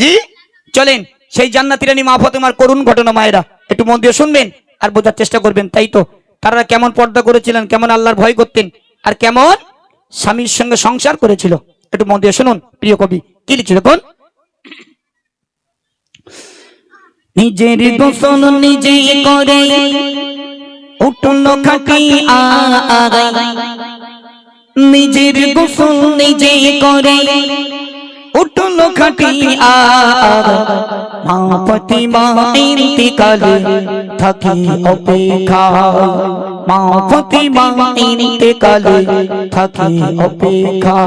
জি চলেন সেই জান্নাতি রানী মা ফাতেমার করুণ ঘটনা মায়েরা একটু মন দিয়ে শুনবেন আর বোঝার চেষ্টা করবেন। তাই তো তারা কেমন পর্দা করেছিলেন, কেমন আল্লাহর ভয় করতেন, আর কেমন স্বামীর সঙ্গে সংসার করেছিল। একটু মন দিয়ে শুনুন প্রিয় কবি কি লিখছিল। কোন নিজের গোসল নিজে করে উঠল খাটিয়া, নিজের গোসল নিজে করে উঠল খাটিয়া, মা ফাতেমা ইন্তেকালে থাকি অপেক্ষা, মা ফাতেমা ইন্তেকালে থাকি অপেক্ষা।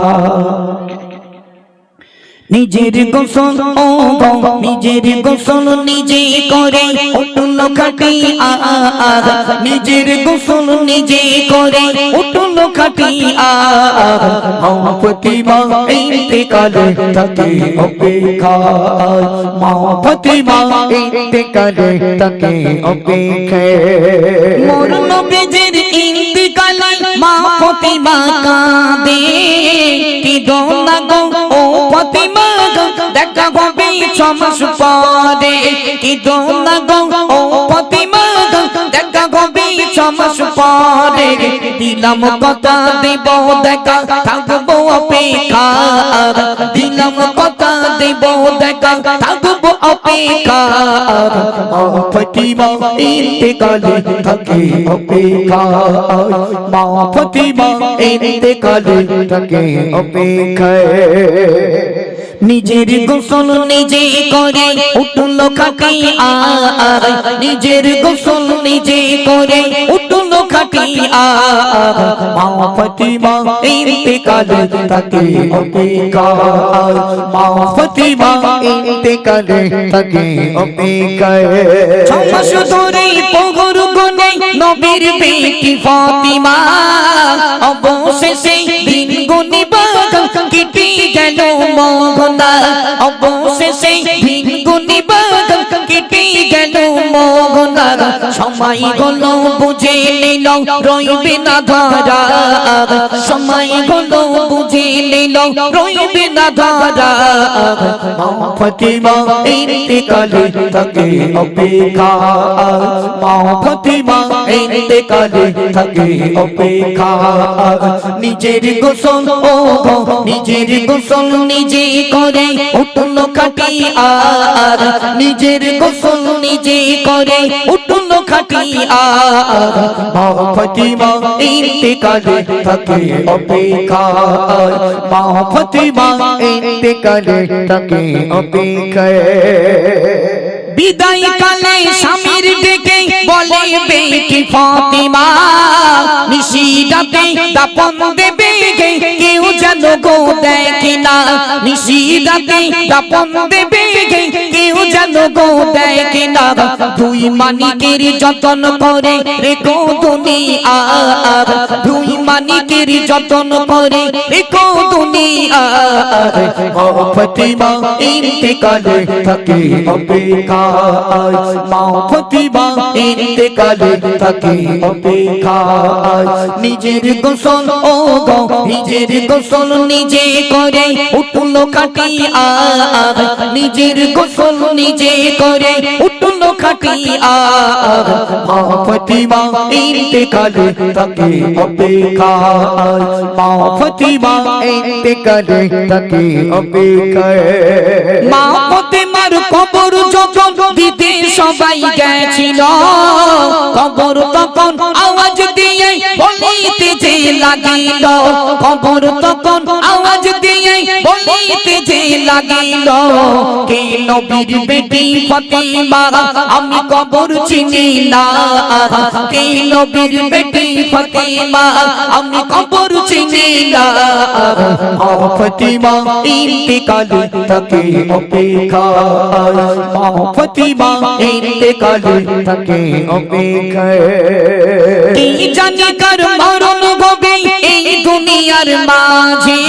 নিজের গোসল ও গো নিজের গোসল নিজে করে উঠল খাটিয়া, নিজের গোসল নিজে করে উঠল খাটিয়া, মা ফাতেমা ইন্তেকালে থাকি অপেক্ষা, মা ফাতেমা ইন্তেকালে থাকি অপেক্ষা। মোর নবীজির ইন্তেকালে মা ফাতেমা কাঁদে, কি দোনা গো ও ফাতেমা দেখা হবে ছমাস পরে, কি দোনা গো ও ফাতেমা দেখা হবে ছমাস পরে, দিলাম কথা দেব দেখা থাকবো অপেক্ষা, দিলাম কথা দেব দেখা থাকবো অপেক্ষা, মা ফাতেমা ইন্তেকালে থাকি অপেক্ষা, মা ফাতেমা ইন্তেকালে থাকি অপেক্ষা। নিজের গোসল নিজে করে উঠল খাটিয়া, নিজের গোসল নিজে করে উঠল খাটিয়া, মা ফাতেমা ইন্তেকালে থাকি অপেক্ষা, মা ফাতেমা ইন্তেকালে থাকি অপেক্ষা। 6 মাস ধরে পহর গুনে নবীর বেটি ফাতেমা, অবশেষে দিন গুনিবা কেটে গেল মোহনা, অবশেষে দিন গুনিবা কেটে গেল মোহনা, সময় হলো বুঝে নিল রইবে না ধারা, সময় হলো বুঝে নিল রইবে না ধারা, মা ফাতেমা ইন্তেকালে থাকি অপেক্ষা, মা ফাতেমা ইন্তেকালে থাকি অপেক্ষা। নিজের গোসল ও গো নিজের গোসল নিজে করে উঠল খাটিয়া, নিজের গোসল নিজে করে উঠল খাটিয়া, মা ফাতেমা ইন্তেকালে থাকি অপেক্ষা, মা ফাতেমা ইন্তেকালে থাকি অপেক্ষা। বিদায় কালে স্বামীর ডেকে বলে বেটি ফাতেমা, নিশিরাতে দাপন দেবে কেউ যেন গো দেখে না, নিশিরাতে দাপন দেবে কেউ যেন গো দেখে না, দুই মানিকের যতন করে রেখো দুনিয়া, দুই মানিকের যতন করে রেখো দুনিয়া, মা ফাতেমা ইন্তেকালে থাকি অপেক্ষা, মা ফাতেমা ইন্তেকালে থাকি অপেক্ষা। নিজের গোসল ও গো নিজের গোসল নিজে করে উঠল খাটিয়া, নিজের গোসল নিজে করে উঠল খাটিয়া, মা ফাতেমা ইন্তেকালে থাকি অপেক্ষা, মা ফাতেমা ইন্তেকালে থাকি অপেক্ষা। মা ফাতেমার কবর যখন দিতে সবাই গেছিল, কবর তখন আওয়াজ দিয়ে বলিতে যে লাগিল, কবর তখন আওয়াজ দিয়ে বলিতে যে লাগিল, কে নবীর বেটি ফাতেমা আমি কবর চিনি না, কে নবীর বেটি ফাতেমা আমি কবর চিনি না, মা ফাতেমা ইন্তেকালে থাকি অপেক্ষা, মা ফাতেমা ইন্তেকালে থাকি অপেক্ষা। কি জানি কার মরণ হবে এই দুনিয়ার মাঝে,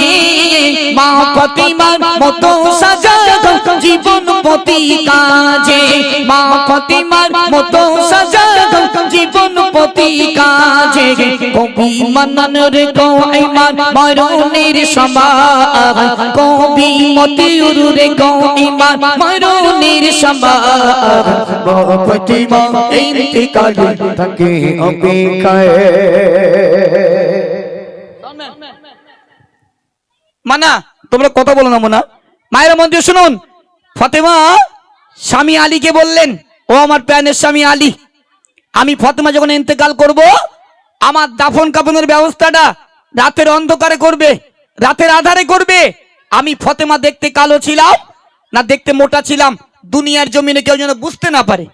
মা ফাতেমার মতো সাজানো জীবন প্রতি কাজে, মা ফাতেমার মতো সাজানো জীবন প্রতি কাজে, মাঝে কবি মান্নানের গায় ইমান মরুনির সমান কবি মতিউরের গায় ইমান মরুনির সমান ফাতিমা ইন্তিকাল থাকে অপেক্ষায় মানা তোমরা কথা বলো না মোনা মায়ের মন্দির শুনুন ফাতেমা স্বামী আলীকে বললেন ও আমার প্রাণের স্বামী আলী আমি ফাতেমা যখন ইন্তেকাল করব আমার দাফন কাফনের ব্যবস্থাটা রাতের অন্ধকারে করবে রাতের আধারে করবে আমি ফাতেমা দেখতে কালো ছিলাম না দেখতে মোটা ছিলাম দুনিয়ার জমিনে কেউ যেন বুঝতে না পারে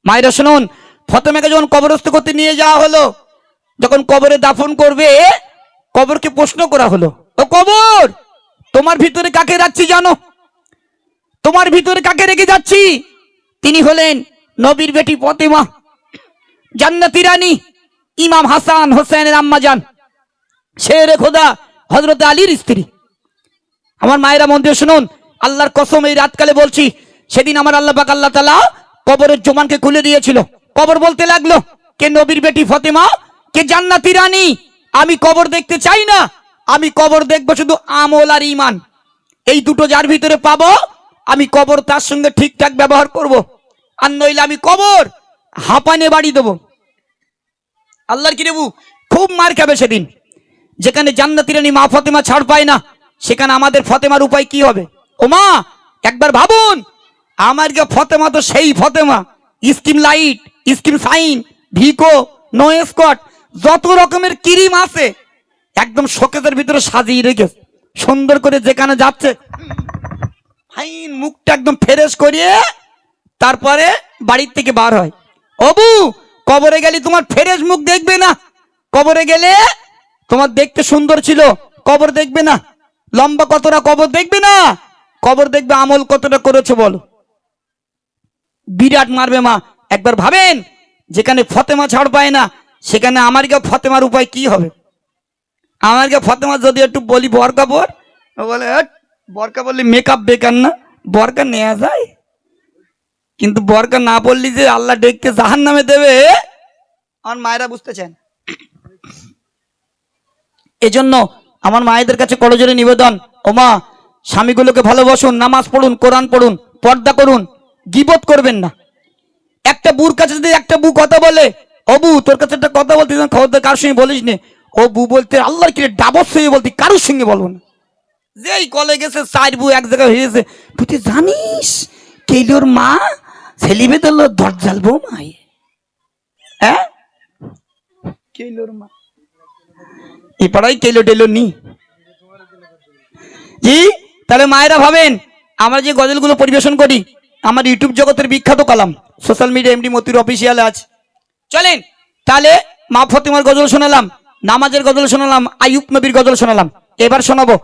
মায়েরা শুনুন ফাতেমাকে যখন কবরস্থ করতে নিয়ে যাওয়া হলো যখন কবরে দাফন করবে কবরকে প্রশ্ন করা হলো ও কবর তোমার ভিতরে কাকে রাখছি জানো তোমার ভিতরে কাকে রেখে যাচ্ছি তিনি হলেন নবীর বেটি ফাতেমা জান্নাতি রানী ইমাম হাসান হোসেনের আম্মা জান শেরে খোদা হযরত আলীর স্ত্রী আমার মায়েরা মন দিয়ে শুনুন আল্লাহর কসম এই রাতকালে বলছি সেদিন আমার আল্লাহ পাক আল্লাহ তাআলা কবরের জমানকে খুলে দিয়েছিল কবর বলতে লাগলো কে নবীর বেটি ফাতেমা কে জান্নাতি রানী আমি কবর দেখতে চাই না আমি কবর দেখবো শুধু আমল আর ঈমান এই দুটো যার ভিতরে পাবো আমি কবর তার সঙ্গে ঠিকঠাক ব্যবহার করব আর নইলে আমি কবর হাঁপানে বাড়ি দেবো আল্লাহর কি রেবু খুব মার খাবে সেদিন যেখানে জান্নাতি রানী মা ফাতেমা ছাড় পায় না সেখানে আমাদের ফাতেমার উপায় কি হবে ও মা একবার ভাবুন আমার যে ফাতেমা তো সেই ফাতেমা স্কিম লাইট স্কিম সাইন ভিকো নো স্কট যত রকমের ক্রিম আছে একদম শোকেসের ভিতরে সাজিয়ে রেখেছে সুন্দর করে যেখানে যাচ্ছে ফাইন মুখটা একদম ফ্রেশ করিয়ে তারপরে বাড়ির থেকে বার হয় অবু কবরে গেলে তোমার ফ্রেশ মুখ দেখবে না কবরে গেলে তোমার দেখতে সুন্দর ছিল কবর দেখবে না লম্বা কতটা কবর দেখবে না কবর দেখবে আমল কতটা করেছো বলো বিরাট মারবে মা একবার ভাবেন যেখানে ফাতেমা ছাড় পায় না সেখানে আমার কে ফাতেমার উপায় কি হবে আমার কে ফাতেমা যদি একটু বলি বরকা পর বলে বরকা বললে মেকআপ বেকার না বরকা নেওয়া যায় কিন্তু বরকা না বললি যে আল্লাহ ডেকে জাহান্নামে দেবে আমার মায়েরা বুঝতে চান এজন্য আমার মায়েদের কাছে করজোরে নিবেদন ও মা স্বামীগুলোকে ভালোবাসুন নামাজ পড়ুন কোরআন পড়ুন পর্দা করুন গীবত করবেন না একটা বুর কাছে যদি একটা বু কথা বলে ও বু তোর কাছে একটা কথা বলতে খবরদার কারোর সঙ্গে বলিস নে ও বু বলতে আল্লাহর কি ডাবর সঙ্গে বলতে কারোর সঙ্গে বলবো না যেই কলে গেছে চার বু এক জায়গায় হয়েছে তুই জানিস কেলোর মা ছেলিবে দিল দরজাল বউ মাই হ্যাঁ কেলোর মা এই পাড়াই কেলো টেলো নি জি তাহলে মায়েরা ভাবেন আমরা যে গজলগুলো পরিবেশন করি আমার ইউটিউব জগতের বিখ্যাত কালাম সোশ্যাল মিডিয়া এমডি মতির অফিসিয়াল আছে চলেন তাহলে মা ফাতেমার গজল শোনালাম নামাজের গজল শোনালাম আইয়ুব নবীর গজল শোনালাম এবার শোনাবো